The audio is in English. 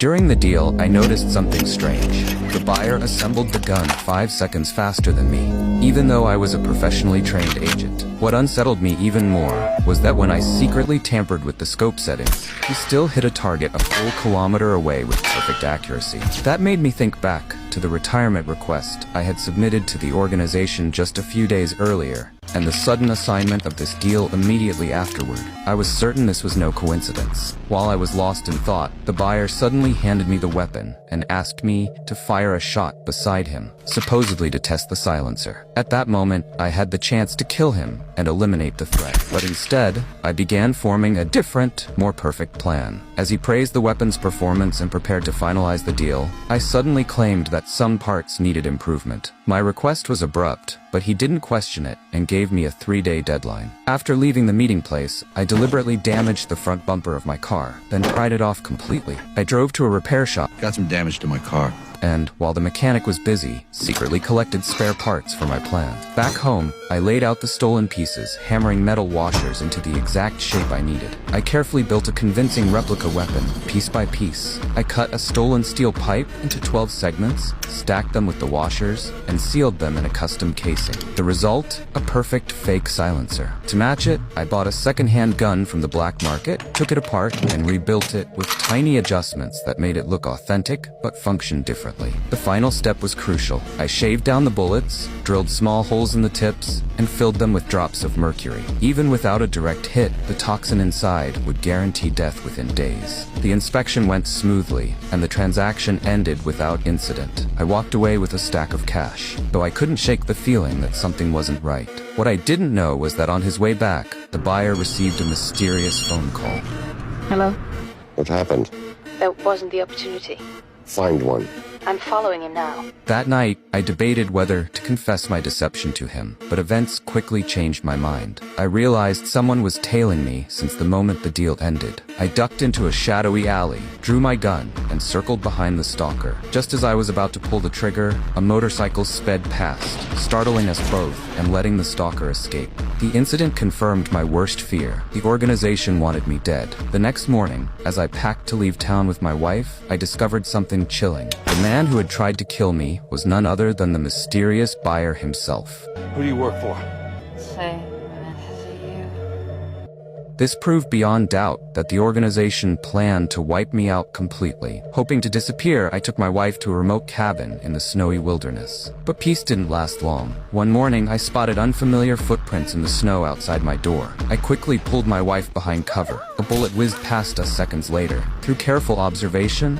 During the deal, I noticed something strange. The buyer assembled the gun 5 seconds faster than me, even though I was a professionally trained agent. What unsettled me even more was that when I secretly tampered with the scope settings, he still hit a target a full kilometer away with perfect accuracy. That made me think back to the retirement request I had submitted to the organization just a few days earlier, and the sudden assignment of this deal immediately afterward. I was certain this was no coincidence. While I was lost in thought, the buyer suddenly handed me the weapon and asked me to fire a shot beside him, supposedly to test the silencer. At that moment, I had the chance to kill him and eliminate the threat. But instead, I began forming a different, more perfect plan. As he praised the weapon's performance and prepared to finalize the deal, I suddenly claimed that some parts needed improvement. My request was abrupt, but he didn't question it and gave me a 3-day deadline. After leaving the meeting place, I deliberately damaged the front bumper of my car, then pried it off completely. I drove to a repair shop. Got some damage to my car. And, while the mechanic was busy, secretly collected spare parts for my plan. Back home, I laid out the stolen pieces, hammering metal washers into the exact shape I needed. I carefully built a convincing replica weapon, piece by piece. I cut a stolen steel pipe into 12 segments, stacked them with the washers, and sealed them in a custom casing. The result? A perfect fake silencer. To match it, I bought a second-hand gun from the black market, took it apart, and rebuilt it with tiny adjustments that made it look authentic, but function differently. The final step was crucial. I shaved down the bullets, drilled small holes in the tips, and filled them with drops of mercury. Even without a direct hit, the toxin inside would guarantee death within days. The inspection went smoothly, and the transaction ended without incident. I walked away with a stack of cash, though I couldn't shake the feeling that something wasn't right. What I didn't know was that on his way back, the buyer received a mysterious phone call. Hello? What happened? There wasn't the opportunity. Find one. I'm following him now. That night, I debated whether to confess my deception to him, but events quickly changed my mind. I realized someone was tailing me since the moment the deal ended. I ducked into a shadowy alley, drew my gun, and circled behind the stalker. Just as I was about to pull the trigger, a motorcycle sped past, startling us both and letting the stalker escape. The incident confirmed my worst fear. The organization wanted me dead. The next morning, as I packed to leave town with my wife, I discovered something chilling. The man who had tried to kill me was none other than the mysterious buyer himself. Who do you work for? Say, you. This proved beyond doubt that the organization planned to wipe me out completely. Hoping to disappear, I took my wife to a remote cabin in the snowy wilderness. But peace didn't last long. One morning, I spotted unfamiliar footprints in the snow outside my door. I quickly pulled my wife behind cover. A bullet whizzed past us seconds later. Through careful observation,